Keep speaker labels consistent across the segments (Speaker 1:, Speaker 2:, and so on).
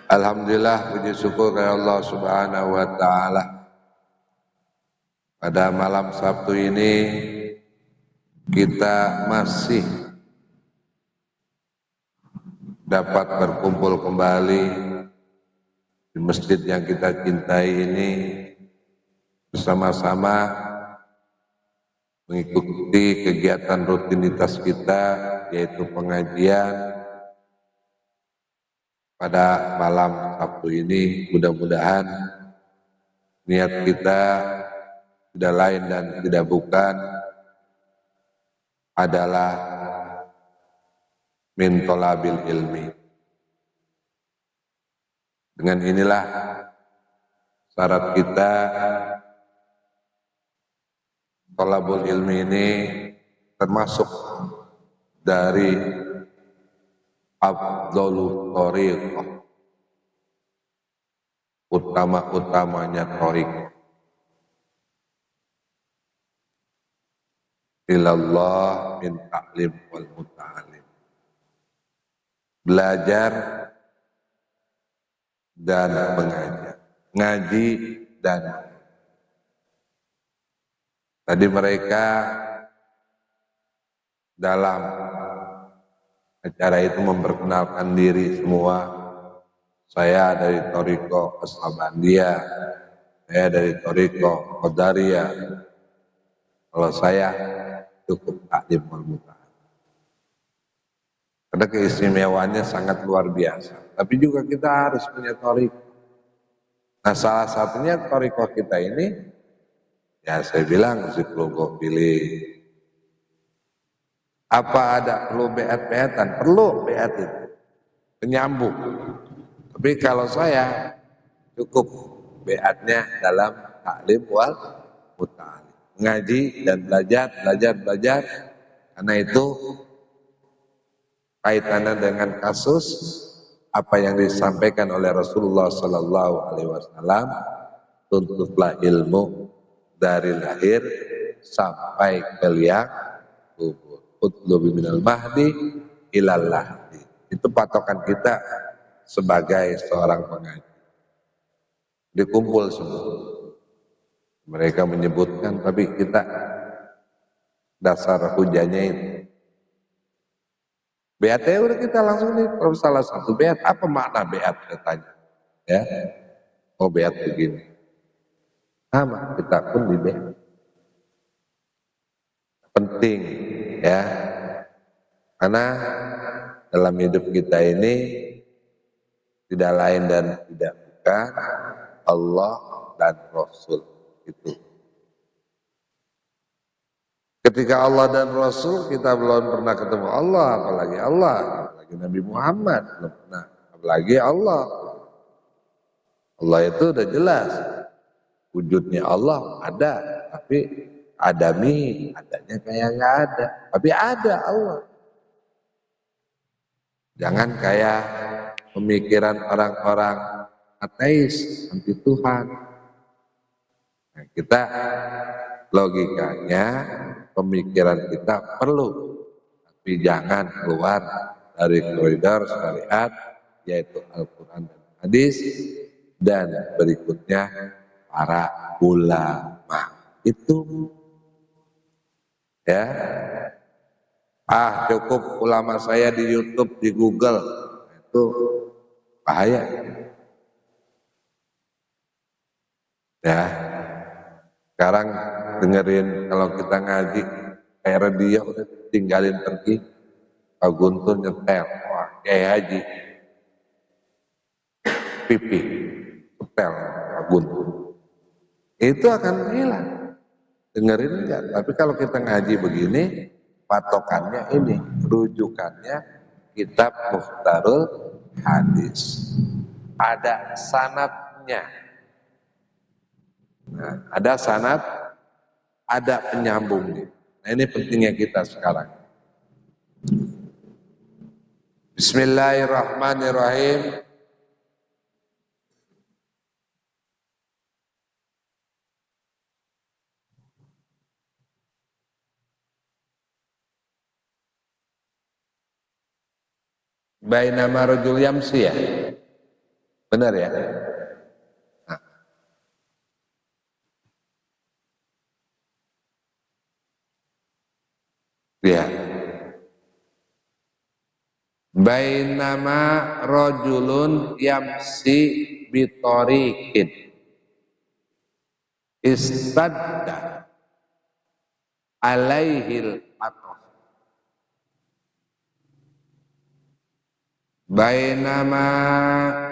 Speaker 1: Alhamdulillah, puji syukur kepada Allah Subhanahu wa taala. Pada malam Sabtu ini kita masih dapat berkumpul kembali di masjid yang kita cintai ini bersama-sama mengikuti kegiatan rutinitas kita, yaitu pengajian pada malam Sabtu ini. Mudah-mudahan niat kita tidak lain dan tidak bukan adalah min thalabil ilmi. Dengan inilah syarat kita, thalabul ilmi ini termasuk dari afdhalul thariqah, utama-utamanya thariqah ilallah min ta'lim wal muta'alim. Belajar dan mengajar, ngaji dan tadi mereka dalam acara itu memperkenalkan diri semua. Saya dari Thariqah Ashabandiyah, saya dari Thariqah Qadariyah. Kalau saya cukup taklim wal muta'alim. Karena keistimewaannya sangat luar biasa. Tapi juga kita harus punya thariqah. Nah, salah satunya thariqah kita ini, ya saya bilang zikrullah pilih. Apa ada perlu beat-beatan? Perlu beat itu, penyambung. Tapi kalau saya cukup beatnya dalam taklim wal muta'alim, ngaji dan belajar, karena itu kaitannya dengan kasus apa yang disampaikan oleh Rasulullah Sallallahu Alaihi Wasallam, tuntutlah ilmu dari lahir sampai ke liang kubur. Utlubi minal mahdi ilal lahdi. Itu patokan kita sebagai seorang pengaji. Dikumpul semua. Mereka menyebutkan, tapi kita dasar hujahnya itu. Beat udah kita langsung nih, kalau salah satu beat, apa makna beat katanya? Ya, oh beat begini. Sama, kita pun di beat. Penting, ya, karena dalam hidup kita ini tidak lain dan tidak bukan Allah dan Rasul itu. Ketika Allah dan Rasul, kita belum pernah ketemu Allah, apalagi Nabi Muhammad, belum pernah, apalagi Allah. Allah itu udah jelas, wujudnya Allah ada, tapi adami, adanya kayak nggak ada, tapi ada Allah. Jangan kayak pemikiran orang-orang ateis, anti Tuhan. Nah, kita logikanya, pemikiran kita perlu, tapi jangan keluar dari koridor syariat, yaitu Al-Quran dan hadis, dan berikutnya para ulama. Itu ya, cukup ulama saya di YouTube, di Google, itu bahaya ya. Sekarang dengerin, kalau kita ngaji kayak radio udah tinggalin pergi, Pak Guntur nyetel, wah kayak haji pipi nyetel Pak Guntur, itu akan hilang. Dengerin enggak? Tapi kalau kita ngaji begini, patokannya ini, rujukannya kitab Mukhtarul Hadis, ada sanadnya. Nah, ada sanad, ada penyambungnya. Nah, ini pentingnya kita sekarang. Bismillahirrahmanirrahim. Bainama rajul yamsi, ya. Benar ya? Nah, ya. Bainama rajulun yamsi bitorikin istadda alaihil atos. Bainama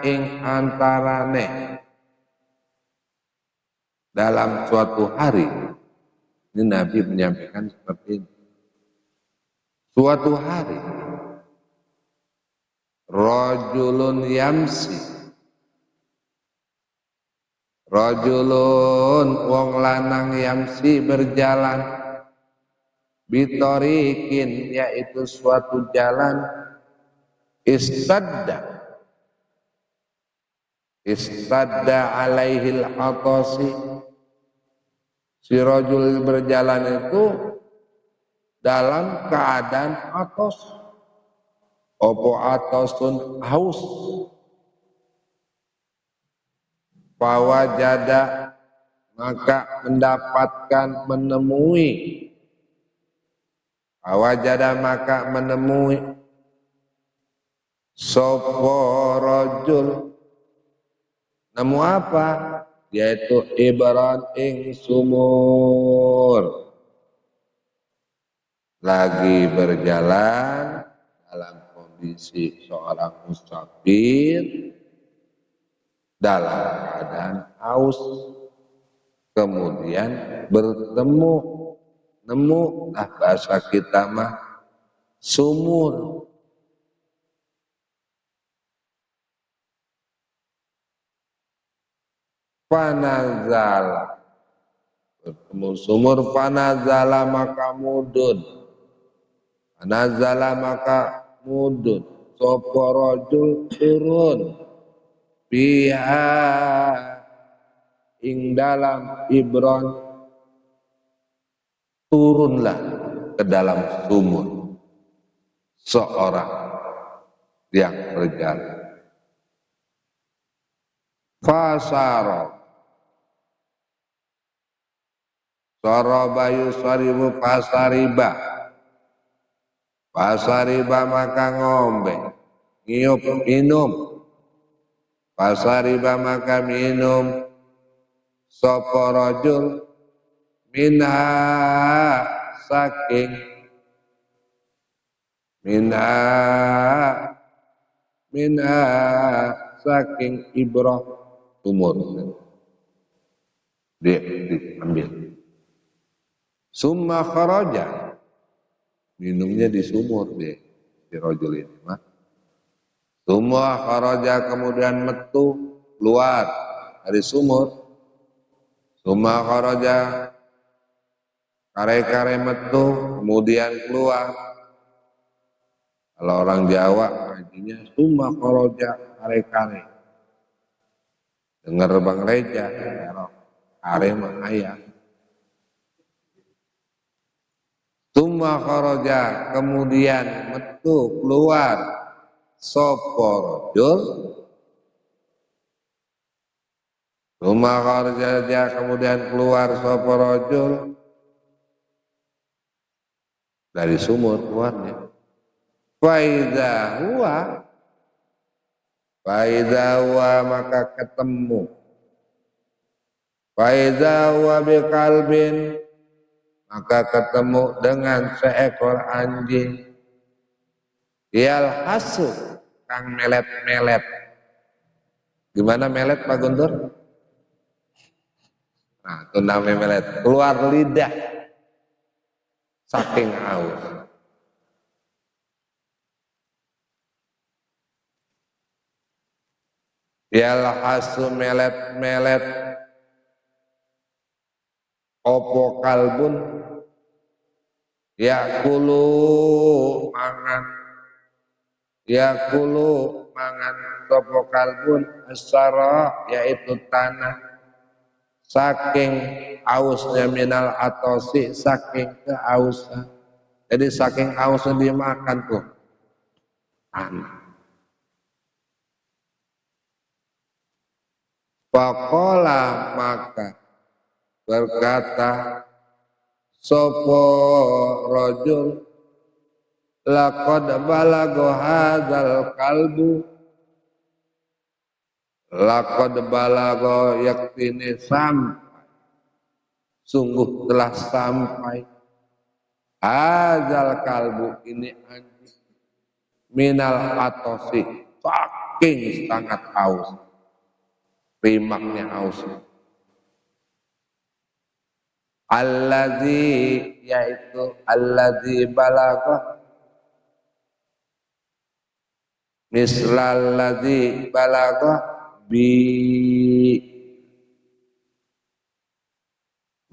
Speaker 1: ing antarane dalam suatu hari, ini Nabi menyampaikan seperti ini. Suatu hari rajulun yamsi, rajulun wong lanang yamsi berjalan bitorikin yaitu suatu jalan istadda alaihil atosi, si rajul berjalan itu dalam keadaan atos. Opo atosun haus. Fawajada maka mendapatkan menemui. Fawajada maka menemui sopo rajul. Nemu apa? Yaitu ibran ing sumur. Lagi berjalan dalam kondisi seorang musafir dalam keadaan haus, kemudian bertemu, nemu, bahasa kita mah sumur. Panazala, bertemu sumur, panazala maka mudun, panazala maka mudun, sopo rajul turun, biha ing dalam ibron, turunlah ke dalam sumur seorang yang berjalan. Fasaro sorobayu saribu pasariba, pasariba maka ngombe, ngiyup minum, pasariba maka minum, sopo rajul minha saking, minha saking ibrah sumur, diambil. Summa kharaja, minumnya di sumur deh, si rajul ini mah. Summa kharaja kemudian metu keluar dari sumur. Summa kharaja kare-kare metu kemudian keluar. Kalau orang Jawa artinya summa kharaja kare-kare. Dengar Bang Reja, kare mah ayah. Summa kharaja kemudian metu keluar sopo rajul. Summa kharaja kemudian keluar sopo rajul dari sumur keluarnya. Faidha huwa maka ketemu. Faidha huwa biqalbin maka ketemu dengan seekor anjing. Yalhasu kang melet-melet. Gimana melet Pak Guntur? Nah, itu namanya melet. Keluar lidah saking haus. Yalhasu melet-melet opo kalbun yakulu mangan sopo kalbun asara yaitu tanah saking ausnya minal atosi saking keausan. Jadi saking ausnya dia makan tuh tanah. Faqala maka berkata sopo rajul laqad balagha hadzal kalbu laqad balagha yaktini sungguh telah sampai hadzal kalbu ini anjing minal atosi saking sangat haus rimaknya haus alladzi yaitu alladzi balagha mislalladzi balagha bi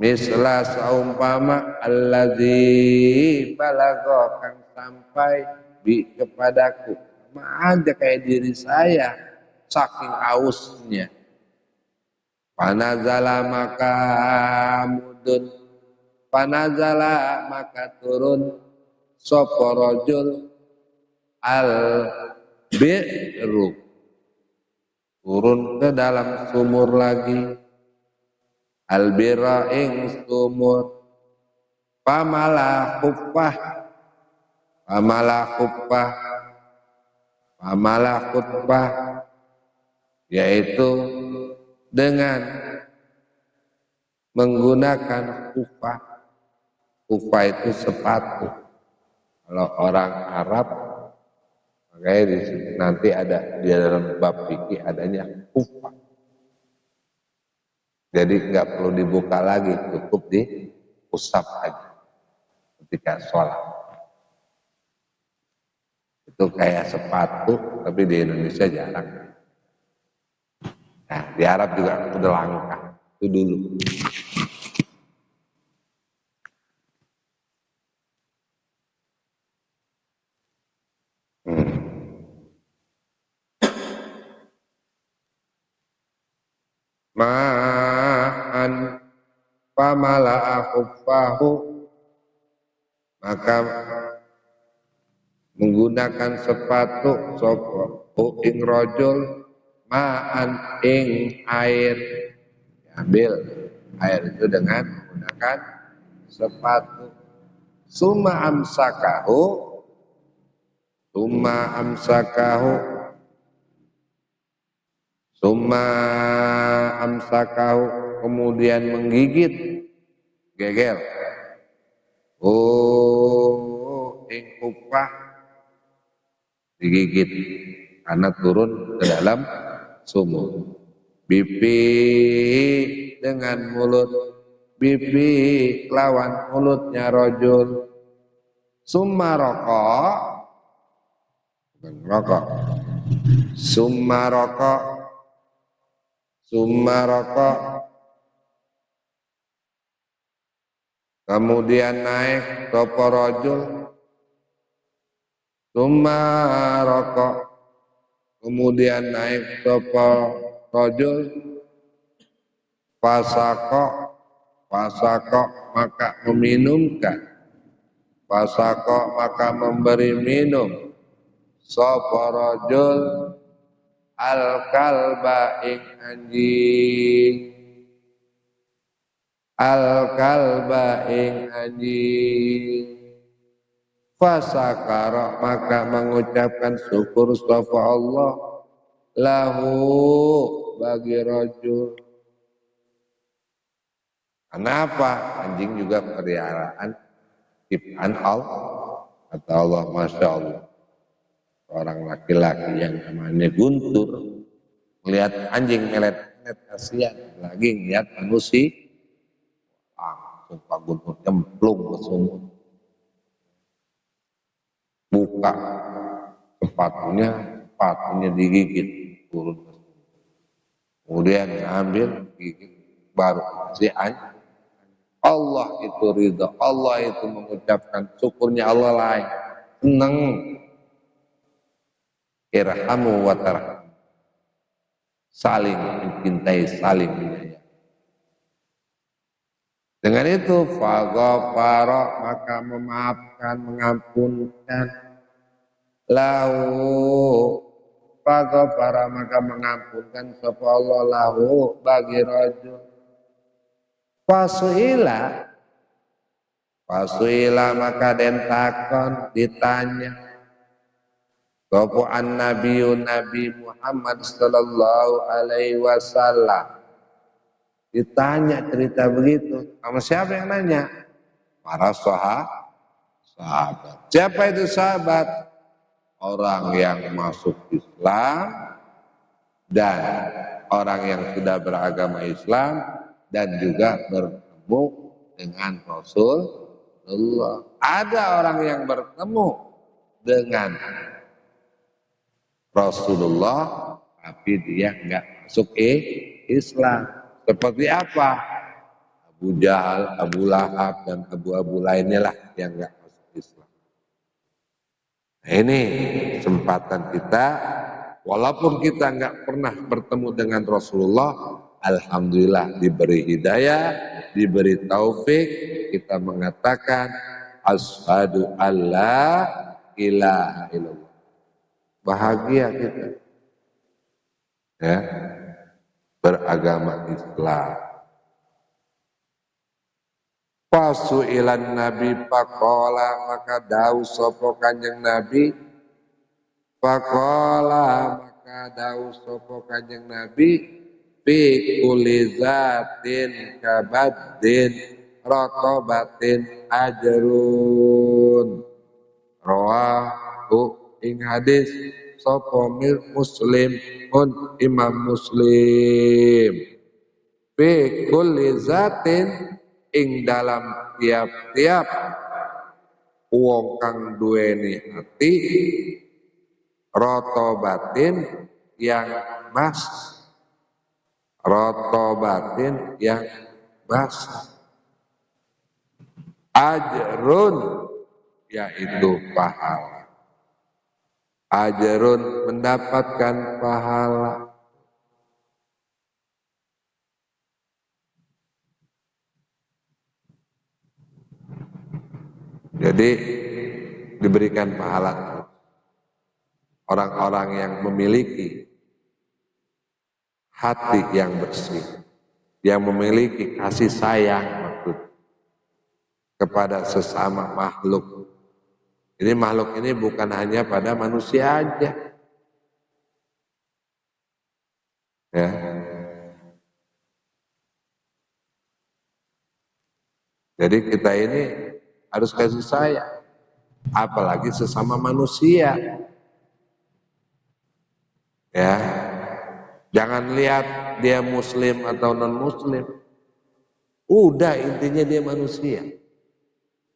Speaker 1: misla saumpama alladzi balagha kang sampai bi kepadaku sama aja kayak diri saya saking hausnya panazala maka mudun panazala maka turun sapa rajul al bi'ru turun ke dalam sumur lagi al birra ing sumur pamala khuffah yaitu dengan menggunakan khuffah. Khuffah itu sepatu. Kalau orang Arab makanya di sini nanti ada di dalam bab fikih adanya khuffah. Jadi nggak perlu dibuka lagi, cukup diusap aja ketika sholat. Itu kayak sepatu, tapi di Indonesia jarang. Nah, di Arab juga udah langka. Itu dulu. Ma'an pamala'a khuffahu maka menggunakan sepatu sopo ing rajul ma'an ing air ambil air itu dengan menggunakan sepatu summa amsakahu kemudian menggigit geger ing khuffah digigit karena turun ke dalam sumur bipi dengan mulut bipi lawan mulutnya rajul summa rokok kemudian naik sapa rajul kemudian naik sapa rajul fasaqo maka maka memberi minum sapa rajul al kalba ing anjing fasakara maka mengucapkan syukur sapa Allah lahu bagi rajul. Kenapa? Anjing juga peliharaan ciptaan Allah kata Allah masya Allah. Orang laki-laki yang namanya Guntur melihat anjing melet kasihan lagi melihat manusia langsung Pak Guntur cemplung ke sumur buka sepatunya digigit turun ke sumur kemudian diambil gigit baru si anjing Allah itu ridha Allah itu mengucapkan syukurnya Allah lain senang irhamu wa tarham saling mencintai saling menyayangi dengan itu faghafara maka memaafkan mengampunkan lahu Faghfara maka mengampunkan sapa Allah lahu bagi rajul. Fasuila maka den takon ditanya sapa an-nabiyyu Nabi Muhammad sallallahu alaihi wasallam. Ditanya cerita begitu, sama siapa yang nanya? Para sahabat. Siapa itu sahabat? Orang yang masuk Islam dan orang yang sudah beragama Islam dan juga bertemu dengan Rasulullah. Ada orang yang bertemu dengan Rasulullah tapi dia enggak masuk Islam. Seperti apa? Abu Jahal, Abu Lahab, dan abu-abu lainnya lah yang enggak masuk Islam. Nah, ini kesempatan kita, walaupun kita enggak pernah bertemu dengan Rasulullah, alhamdulillah diberi hidayah, diberi taufik, kita mengatakan asyhadu alla ilaha illallah. Bahagia kita. Ya. Beragama Islam. Fasu'ilan Nabi faqala maka dawu sapa Kanjeng Nabi faqala maka dawu sapa Kanjeng Nabi fi kulli zatin kabaddin raqabatin ajrun rawahu ing hadis sapa Muslim pun Imam Muslim fi kulli zatin ing dalam tiap-tiap wong kang duweni ati rotobatin yang basah ajrun yaitu pahala. Ajrun mendapatkan pahala. Jadi diberikan pahala orang-orang yang memiliki hati yang bersih, yang memiliki kasih sayang maksud kepada sesama makhluk. Ini makhluk ini bukan hanya pada manusia aja. Ya. Jadi kita ini harus kasih sayang, apalagi sesama manusia. Ya, jangan lihat dia muslim atau non muslim. Udah intinya dia manusia.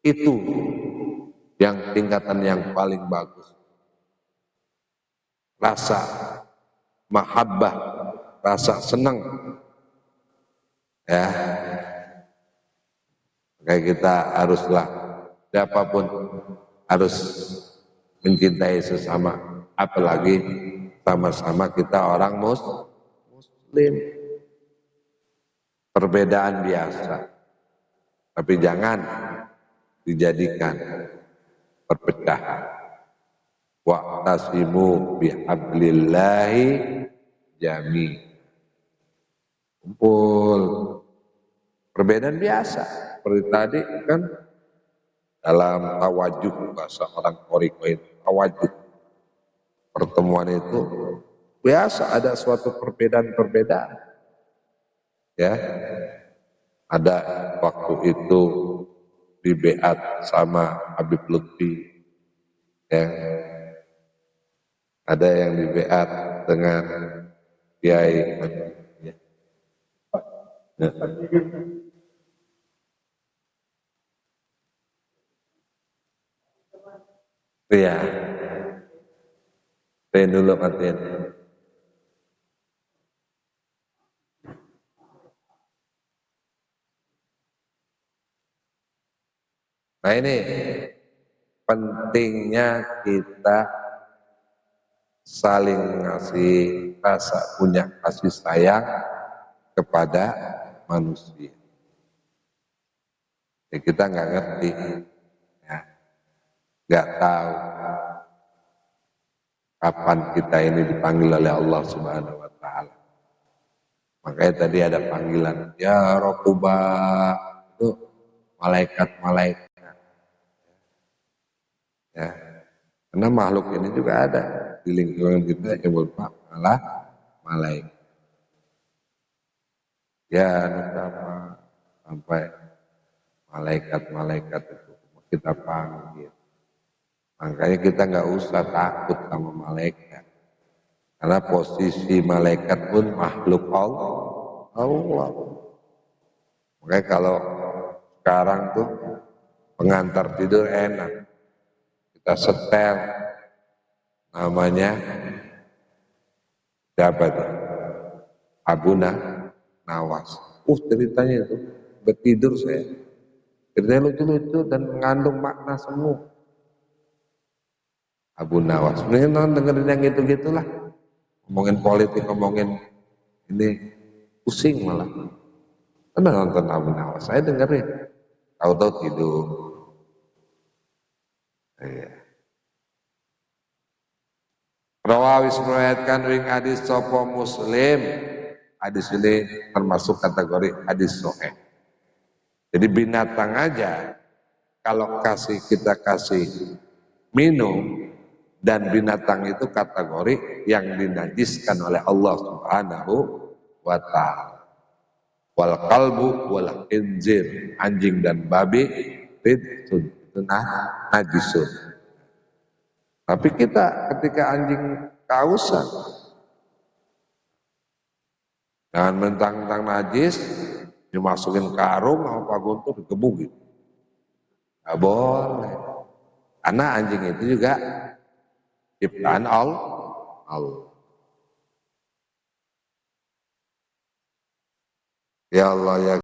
Speaker 1: Itu yang tingkatan yang paling bagus. Rasa mahabbah, rasa senang. Ya. Kayak kita haruslah siapapun harus mencintai sesama, apalagi sama-sama kita orang muslim. Perbedaan biasa, tapi jangan dijadikan perpecahan. Wa'tasimu bihablillahi jami. Kumpul. Perbedaan biasa. Seperti tadi kan dalam tawajuh, bahasa orang Koriko itu tawajuh. Pertemuan itu biasa ada suatu perbedaan-perbedaan. Ya, ada waktu itu di Beat sama Habib Lutfi, ya. Ada yang di Beat dengan Kiai, ya. Iya, pengen dulu artinya. Nah ini pentingnya kita saling ngasih rasa punya kasih sayang kepada manusia. Ya, kita nggak ngerti, ya, nggak tahu kapan kita ini dipanggil oleh Allah Subhanahu wa taala. Makanya tadi ada panggilan ya Rabbubah, itu malaikat-malaikat ya. Karena makhluk ini juga ada di lingkungan kita yang berupa malaikat. Ya, sampai malaikat-malaikat itu kita panggil. Makanya kita nggak usah takut sama malaikat. Karena posisi malaikat pun makhluk Allah. Makanya kalau sekarang tuh pengantar tidur enak. Kita setel namanya siapa tuh? Abuna Nawas. Ceritanya itu bertidur saya. Ceritanya lucu-lucu dan mengandung makna semua. Abu Nawas. Mendingan dengerin yang gitu-gitulah. Ngomongin politik, ngomongin ini pusing malah. Karena nonton Abu Nawas, saya dengerin. Tahu-tahu tidur. Iya. Rawawis meriwayatkan ring hadis sopo Muslim. Hadis ini termasuk kategori hadis sahih. Jadi binatang aja kalau kita kasih minum dan binatang itu kategori yang dinajiskan oleh Allah Subhanahu wa taala. Wal qalbu wal khinzir, anjing dan babi itu najisun. Tapi kita ketika anjing kausan, jangan mentang-mentang najis dimasukin karung apa guntur digebukin. Nggak boleh. Karena anjing itu juga ciptaan Allah. Ya Allah ya